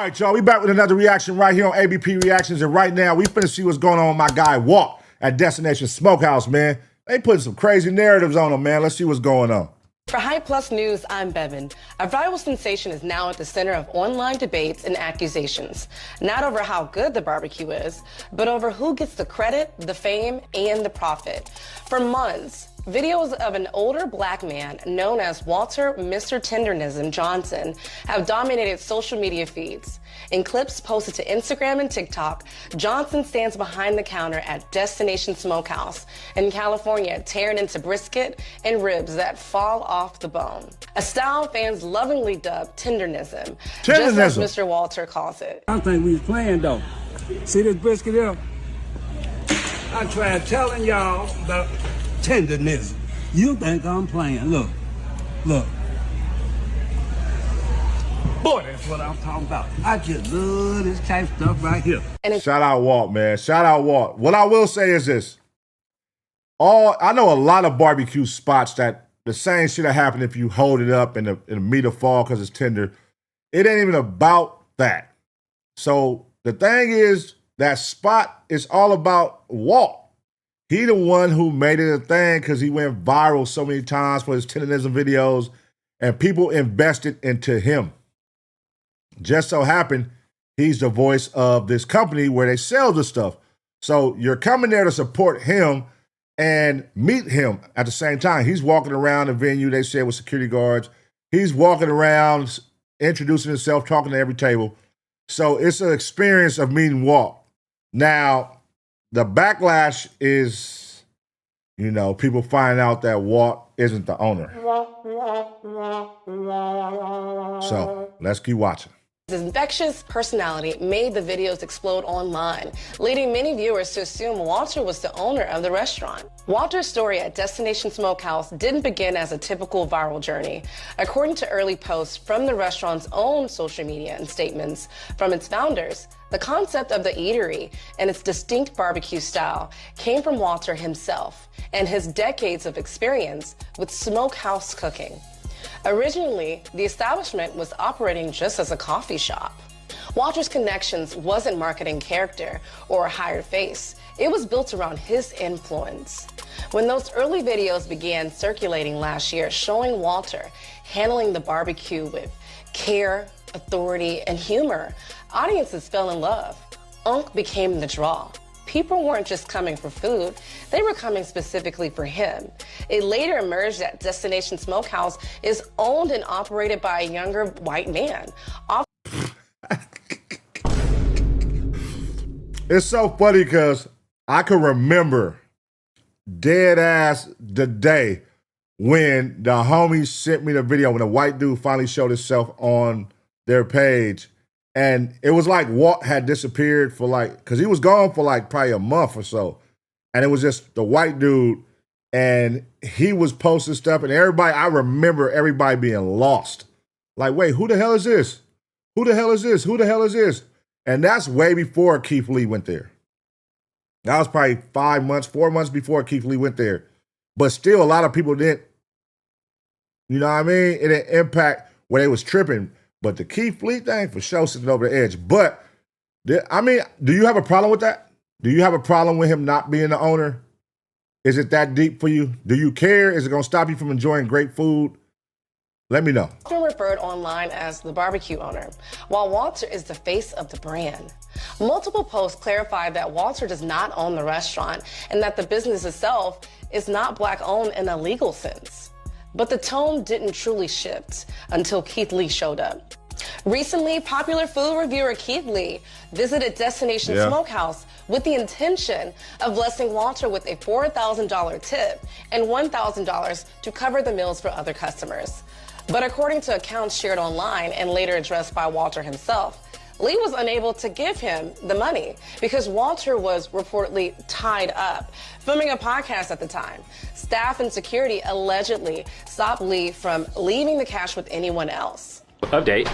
right, y'all, we back with another reaction right here on ABP Reactions, and right now we finna see what's going on with my guy Walt at Destination Smokehouse, man. They putting some crazy narratives on him, man. Let's see what's going on. For High Plus News, I'm Bevan. A viral sensation is now at the center of online debates and accusations, not over how good the barbecue is, but over who gets the credit, the fame, and the profit. For months, videos of an older black man known as Walter Mr. Tendernism Johnson have dominated social media feeds. In clips posted to Instagram and TikTok, Johnson stands behind the counter at Destination Smokehouse in California, tearing into brisket and ribs that fall off the bone. A style fans lovingly dub Tendernism, just as Mr. Walter calls it. I think we was playing though. See this brisket here? I tried telling y'all about Tendernism. You think I'm playing? Look, look. Boy, that's what I'm talking about. I just love this type of stuff right here. Shout out Walt, man. Shout out Walt. What I will say is this. I know a lot of barbecue spots that the same shit that happened if you hold it up and the meat will fall because it's tender. It ain't even about that. So the thing is, that spot is all about Walt. He the one who made it a thing because he went viral so many times for his Tendernism videos, and people invested into him. Just so happened, he's the voice of this company where they sell the stuff. So you're coming there to support him and meet him at the same time. He's walking around the venue, they said, with security guards. He's walking around, introducing himself, talking to every table. So it's an experience of meeting Walt. Now, the backlash is, you know, people find out that Walt isn't the owner. So let's keep watching. His infectious personality made the videos explode online, leading many viewers to assume Walter was the owner of the restaurant. Walter's story at Destination Smokehouse didn't begin as a typical viral journey. According to early posts from the restaurant's own social media and statements from its founders, the concept of the eatery and its distinct barbecue style came from Walter himself and his decades of experience with smokehouse cooking. Originally, the establishment was operating just as a coffee shop. Walter's Connections wasn't marketing character or a hired face. It was built around his influence. When those early videos began circulating last year showing Walter handling the barbecue with care, authority, and humor, audiences fell in love. Unk became the draw. People weren't just coming for food, they were coming specifically for him. It later emerged that Destination Smokehouse is owned and operated by a younger white man. It's so funny because I can remember dead ass the day when the homies sent me the video when a white dude finally showed himself on their page. And it was like Walt had disappeared for because he was gone for probably a month or so. And it was just the white dude, and he was posting stuff, and I remember everybody being lost. Like, wait, who the hell is this? Who the hell is this? Who the hell is this? And that's way before Keith Lee went there. That was probably 4 months before Keith Lee went there. But still, a lot of people didn't, you know what I mean? It didn't impact where they was tripping. But the Keith Lee thing, for sure, sitting over the edge. But, I mean, do you have a problem with that? Do you have a problem with him not being the owner? Is it that deep for you? Do you care? Is it going to stop you from enjoying great food? Let me know. Often referred online as the barbecue owner, while Walter is the face of the brand. Multiple posts clarify that Walter does not own the restaurant and that the business itself is not Black-owned in a legal sense. But the tone didn't truly shift until Keith Lee showed up. Recently, popular food reviewer Keith Lee visited Destination Smokehouse with the intention of blessing Walter with a $4,000 tip and $1,000 to cover the meals for other customers. But according to accounts shared online and later addressed by Walter himself, Lee was unable to give him the money because Walter was reportedly tied up, filming a podcast at the time. Staff and security allegedly stopped Lee from leaving the cash with anyone else. Update.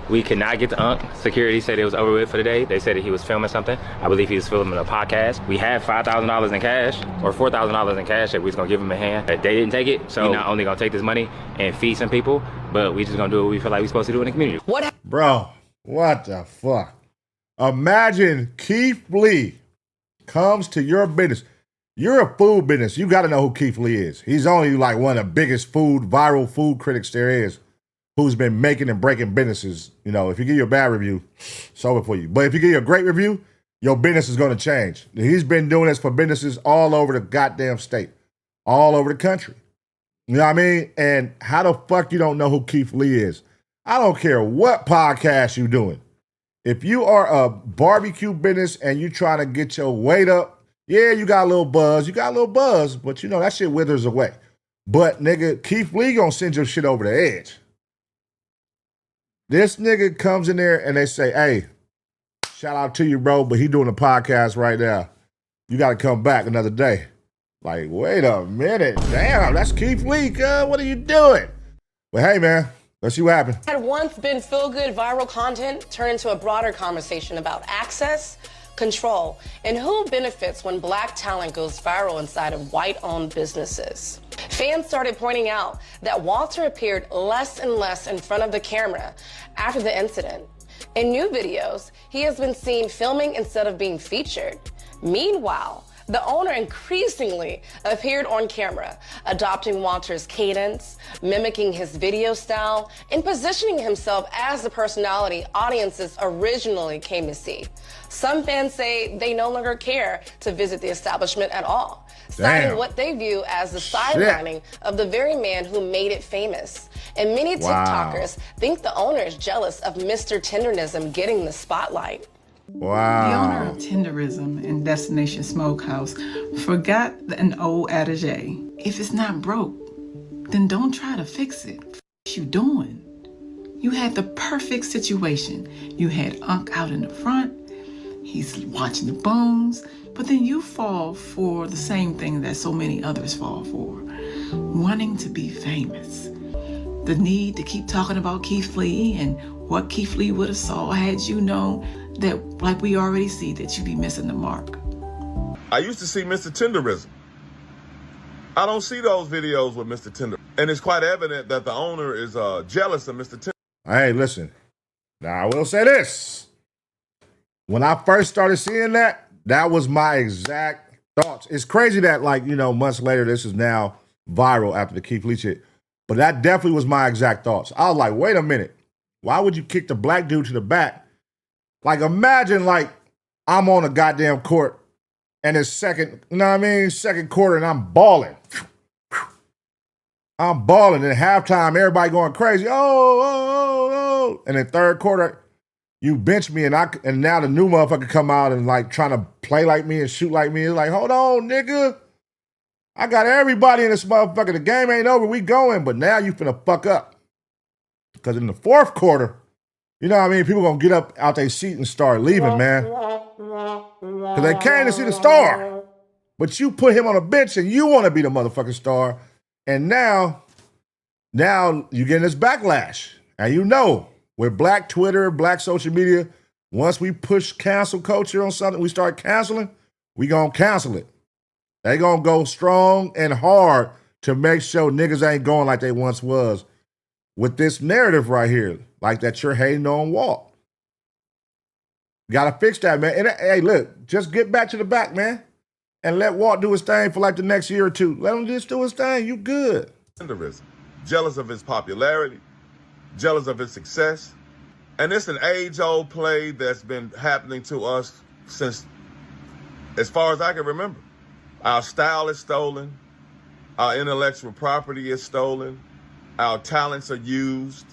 We could not get to Unk. Security said it was over with for the day. They said that he was filming something. I believe he was filming a podcast. We had $5,000 in cash, or $4,000 in cash that we was gonna give him a hand. They didn't take it, so we're not only gonna take this money and feed some people, but we just gonna do what we feel like we're supposed to do in the community. Bro, What the fuck? Imagine Keith Lee comes to your business. You're a food business. You got to know who Keith Lee is. He's only like one of the biggest viral food critics there is, who's been making and breaking businesses. You know, if you give you a bad review, it's over for you. But if you give you a great review, your business is going to change. He's been doing this for businesses all over the goddamn state, all over the country. You know what I mean? And how the fuck you don't know who Keith Lee is? I don't care what podcast you doing. If you are a barbecue business and you trying to get your weight up, yeah, you got a little buzz. You got a little buzz, but you know, that shit withers away. But nigga, Keith Lee gonna send your shit over the edge. This nigga comes in there and they say, hey, shout out to you, bro, but he doing a podcast right now. You got to come back another day. Like, wait a minute. Damn, that's Keith Lee, cuz. What are you doing? But hey, man, let's see what happened. Had once been feel-good viral content turned into a broader conversation about access, control, and who benefits when black talent goes viral inside of white-owned businesses. Fans started pointing out that Walter appeared less and less in front of the camera after the incident. In new videos, he has been seen filming instead of being featured. Meanwhile, the owner increasingly appeared on camera, adopting Walter's cadence, mimicking his video style, and positioning himself as the personality audiences originally came to see. Some fans say they no longer care to visit the establishment at all, citing what they view as the sidelining of the very man who made it famous. And many TikTokers think the owner is jealous of Mr. Tendernism getting the spotlight. Wow. The owner of Tenderism and Destination Smokehouse forgot an old adage: if it's not broke, then don't try to fix it. What you doing? You had the perfect situation. You had Unc out in the front. He's watching the bones. But then you fall for the same thing that so many others fall for: wanting to be famous. The need to keep talking about Keith Lee and what Keith Lee would have saw had you known that, like we already see, that you be missing the mark. I used to see Mr. Tenderism. I don't see those videos with Mr. Tender. And it's quite evident that the owner is jealous of Mr. Tender. Hey, listen. Now, I will say this. When I first started seeing that, that was my exact thoughts. It's crazy that, like, you know, months later, this is now viral after the Keith Lee shit. But that definitely was my exact thoughts. I was like, wait a minute. Why would you kick the black dude to the back? Like, imagine, like, I'm on a goddamn court and it's second, you know what I mean? Second quarter and I'm balling. I'm balling. And at halftime, everybody going crazy. Oh. And in third quarter, you bench me and now the new motherfucker come out and like trying to play like me and shoot like me. It's like, hold on, nigga. I got everybody in this motherfucker. The game ain't over. We going. But now you finna fuck up. Because in the fourth quarter, you know what I mean? People gonna get up out their seat and start leaving, man. Because they came to see the star. But you put him on a bench and you want to be the motherfucking star. And now you're getting this backlash. And you know, with black Twitter, black social media, once we push cancel culture on something, we start canceling, we gonna cancel it. They gonna go strong and hard to make sure niggas ain't going like they once was with this narrative right here, like that you're hating on Walt. Gotta fix that, man. And hey, look, just get back to the back, man, and let Walt do his thing for like the next year or two. Let him just do his thing. You good. Jealous of his popularity, jealous of his success. And it's an age-old play that's been happening to us since, as far as I can remember. Our style is stolen. Our intellectual property is stolen. Our talents are used.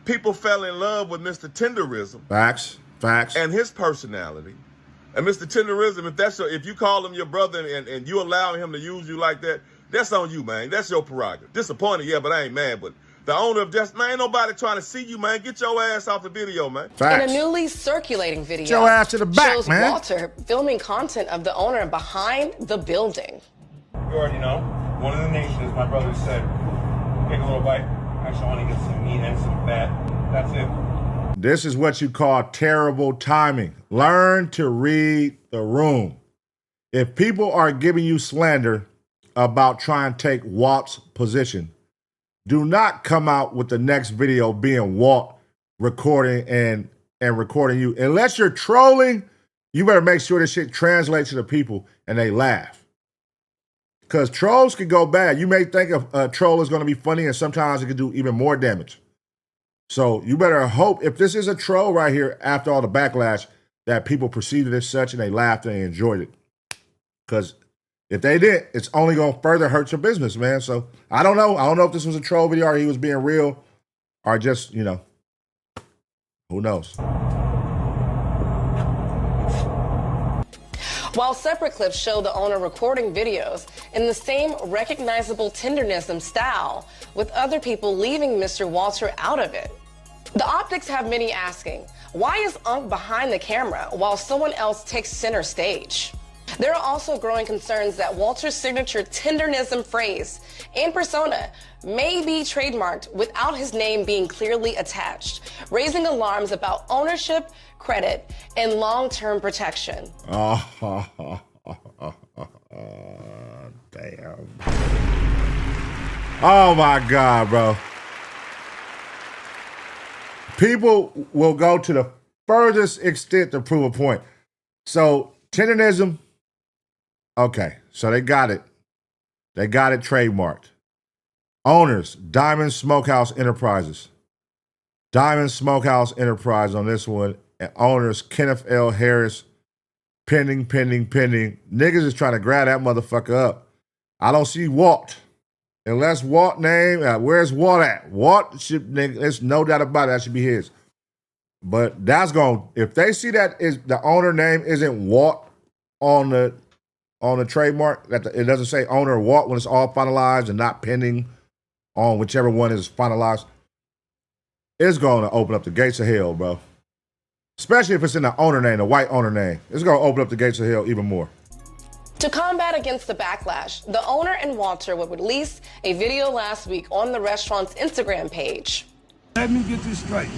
People fell in love with Mr. Tenderism. Facts. And his personality. And Mr. Tenderism, if you call him your brother and you allow him to use you like that, that's on you, man. That's your prerogative. Disappointed, yeah, but I ain't mad. But the owner of man, ain't nobody trying to see you, man. Get your ass off the video, man. Facts. In a newly circulating video, get your ass to the back, shows man. Walter filming content of the owner behind the building. You already know, one of the nations, my brother said, take a little bite. Actually, I want to get some meat and some fat. That's it. This is what you call terrible timing. Learn to read the room. If people are giving you slander about trying to take Walt's position, do not come out with the next video being Walt recording and and recording you. Unless you're trolling, you better make sure this shit translates to the people and they laugh. Because trolls can go bad. You may think a troll is going to be funny, and sometimes it can do even more damage. So you better hope, if this is a troll right here, after all the backlash, that people perceived it as such and they laughed and they enjoyed it. Because if they didn't, it's only going to further hurt your business, man. So I don't know. I don't know if this was a troll video or he was being real or just, you know, who knows? While separate clips show the owner recording videos in the same recognizable Tendernism style, with other people leaving Mr. Walter out of it. The optics have many asking, why is Unc behind the camera while someone else takes center stage? There are also growing concerns that Walter's signature Tendernism phrase and persona may be trademarked without his name being clearly attached, raising alarms about ownership, credit, and long-term protection. Damn. Oh my God, bro. People will go to the furthest extent to prove a point. So, Tendernism, okay, so they got it. They got it trademarked. Owners, Diamond Smokehouse Enterprises. Diamond Smokehouse Enterprise on this one. And owners, Kenneth L. Harris. Pending. Niggas is trying to grab that motherfucker up. I don't see Walt. Unless Walt name, where's Walt at? Walt should, there's no doubt about it, that should be his. But that's going, if they see that is the owner name isn't Walt on the trademark, that it doesn't say owner Walt when it's all finalized and not pending on whichever one is finalized, it's going to open up the gates of hell, bro. Especially if it's in the owner name, the white owner name. It's going to open up the gates of hell even more. To combat against the backlash, the owner and Walter would release a video last week on the restaurant's Instagram page. Let me get this straight.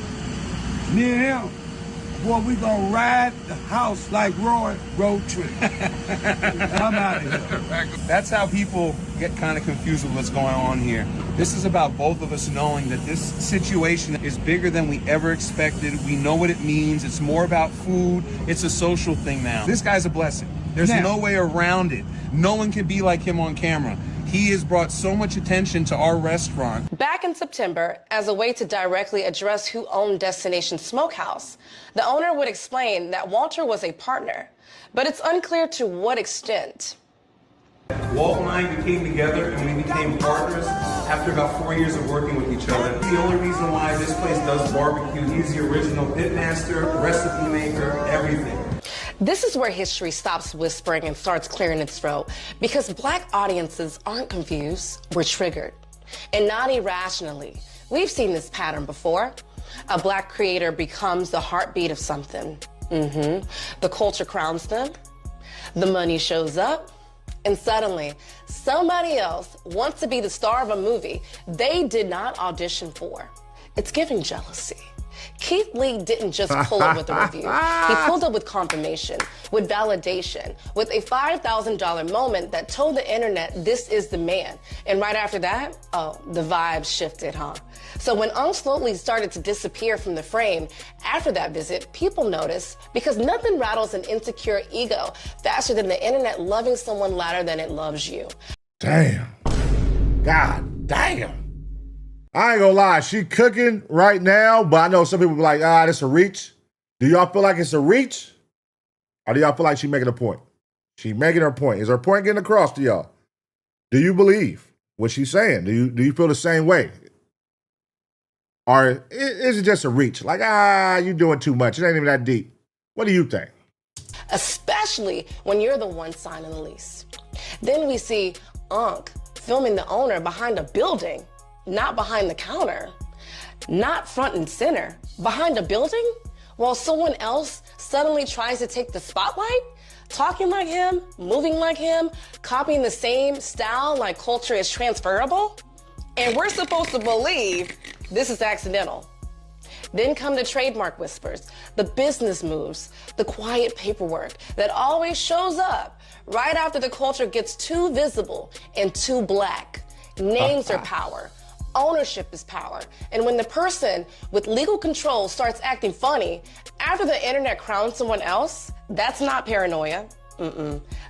Me and him, boy, we gonna ride the house like Roy road trip. I'm out of here. That's how people get kind of confused with what's going on here. This is about both of us knowing that this situation is bigger than we ever expected. We know what it means. It's more about food. It's a social thing now. This guy's a blessing. There's no way around it. No one can be like him on camera. He has brought so much attention to our restaurant. Back in September, as a way to directly address who owned Destination Smokehouse, the owner would explain that Walter was a partner, but it's unclear to what extent. Walt and I became together and we became partners after about 4 years of working with each other. The only reason why this place does barbecue, he's the original pitmaster, recipe maker, everything. This is where history stops whispering and starts clearing its throat, because Black audiences aren't confused, we're triggered, and not irrationally. We've seen this pattern before. A Black creator becomes the heartbeat of something. The culture crowns them, the money shows up, and suddenly somebody else wants to be the star of a movie they did not audition for. It's giving jealousy. Keith Lee didn't just pull up with a review. He pulled up with confirmation, with validation, with a $5,000 moment that told the internet this is the man. And right after that, oh, the vibe shifted, huh? So when Unc slowly started to disappear from the frame after that visit, people noticed, because nothing rattles an insecure ego faster than the internet loving someone louder than it loves you. Damn. God damn. I ain't gonna lie, she cooking right now, but I know some people be like, this a reach. Do y'all feel like it's a reach? Or do y'all feel like she making a point? She making her point. Is her point getting across to y'all? Do you believe what she's saying? Do you feel the same way? Or is it just a reach? Like, you doing too much. It ain't even that deep. What do you think? Especially when you're the one signing the lease. Then we see Unc filming the owner behind a building. Not behind the counter, not front and center, behind a building, while someone else suddenly tries to take the spotlight, talking like him, moving like him, copying the same style like culture is transferable. And we're supposed to believe this is accidental. Then come the trademark whispers, the business moves, the quiet paperwork that always shows up right after the culture gets too visible and too Black. Names are power. ownership is power. And when the person with legal control starts acting funny after the internet crowns someone else, that's not paranoia.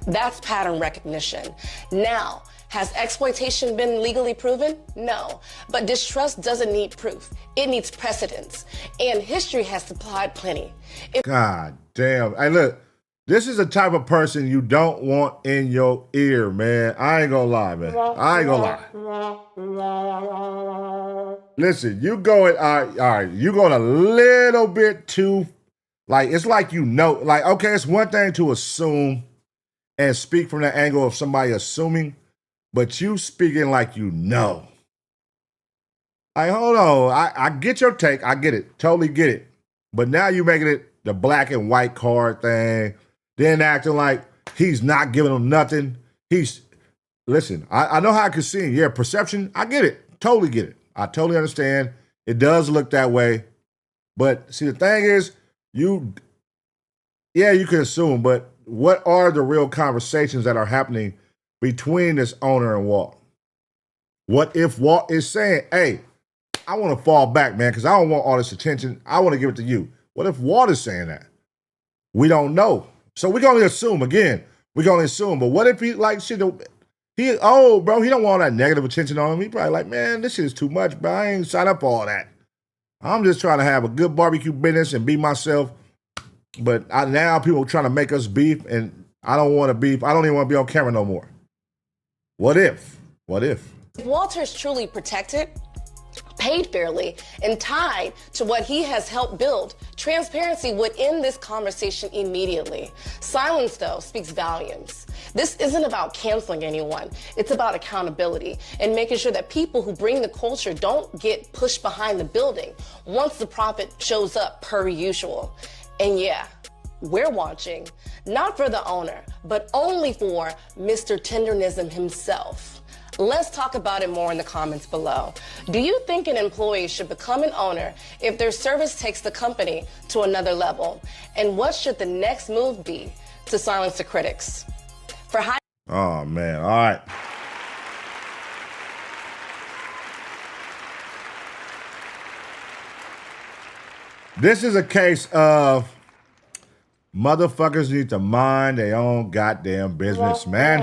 That's pattern recognition. Now, has exploitation been legally proven? No. But distrust doesn't need proof. It needs precedence. And history has supplied plenty. God damn. Hey, look, this is the type of person you don't want in your ear, man. I ain't gonna lie, man. I ain't gonna lie. Listen, you going, all right, you going a little bit too, like, it's like like, okay, it's one thing to assume and speak from the angle of somebody assuming, but you speaking like you know. Like, hold on, I get your take, I get it, totally get it. But now you making it the black and white card thing, then acting like he's not giving them nothing. Listen, I know how I can see him. Yeah, perception, I get it, totally get it. I totally understand. It does look that way. But see, the thing is, you can assume, but what are the real conversations that are happening between this owner and Walt? What if Walt is saying, hey, I want to fall back, man, because I don't want all this attention. I want to give it to you. What if Walt is saying that? We don't know. So we're going to assume, again, we're going to assume. But what if he, like, shit, bro, he don't want all that negative attention on him. He probably like, man, this shit is too much, bro. I ain't signed up for all that. I'm just trying to have a good barbecue business and be myself. But now people are trying to make us beef, and I don't want to beef. I don't even want to be on camera no more. What if? What if? If Walter's truly protected, paid fairly, and tied to what he has helped build, transparency would end this conversation immediately. Silence, though, speaks volumes. This isn't about canceling anyone. It's about accountability and making sure that people who bring the culture don't get pushed behind the building once the profit shows up per usual. And yeah, we're watching, not for the owner, but only for Mr. Tendernism himself. Let's talk about it more in the comments below. Do you think an employee should become an owner if their service takes the company to another level? And what should the next move be to silence the critics? Oh, man. All right. This is a case of motherfuckers need to mind their own goddamn business, man.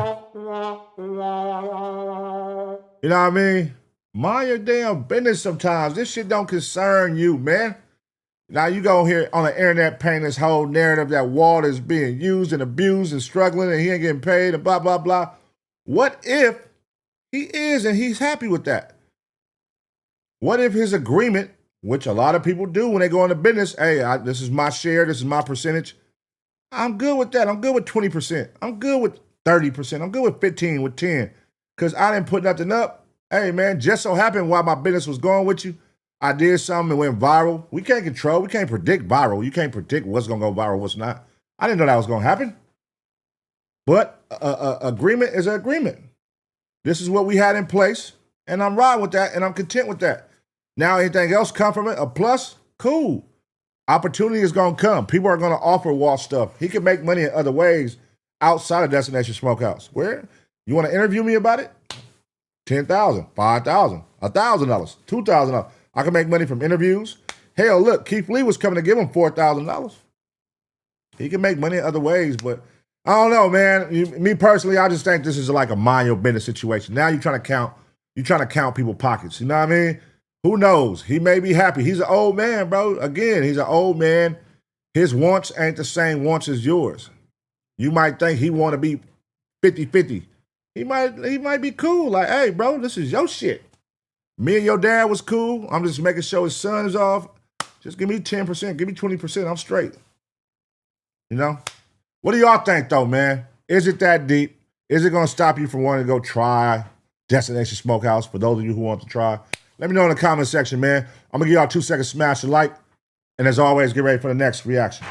You know what I mean? Mind your damn business sometimes. This shit don't concern you, man. Now you go here on the internet painting this whole narrative that Walt is being used and abused and struggling and he ain't getting paid and blah, blah, blah. What if he is and he's happy with that? What if his agreement, which a lot of people do when they go into business, hey, this is my share, this is my percentage. I'm good with that. I'm good with 20%. I'm good with 30%. I'm good with 15, with 10. Because I didn't put nothing up. Hey, man, just so happened while my business was going with you, I did something and went viral. We can't control. We can't predict viral. You can't predict what's going to go viral, what's not. I didn't know that was going to happen. But agreement is an agreement. This is what we had in place, and I'm riding with that, and I'm content with that. Now anything else come from it, a plus, cool. Opportunity is going to come. People are going to offer Walt stuff. He can make money in other ways outside of Destination Smokehouse. Where? You want to interview me about it? $10,000, $5,000, $1,000, $2,000. I can make money from interviews. Hell, look, Keith Lee was coming to give him $4,000. He can make money in other ways, but I don't know, man. Me personally, I just think this is like a mind your business situation. Now you're trying to count people's pockets. You know what I mean? Who knows? He may be happy. He's an old man, bro. Again, he's an old man. His wants ain't the same wants as yours. You might think he want to be 50-50. He might be cool. Like, hey, bro, this is your shit. Me and your dad was cool. I'm just making sure his son is off. Just give me 10%. Give me 20%. I'm straight. You know? What do y'all think, though, man? Is it that deep? Is it going to stop you from wanting to go try Destination Smokehouse for those of you who want to try? Let me know in the comment section, man. I'm going to give y'all 2 seconds, smash the like. And as always, get ready for the next reaction.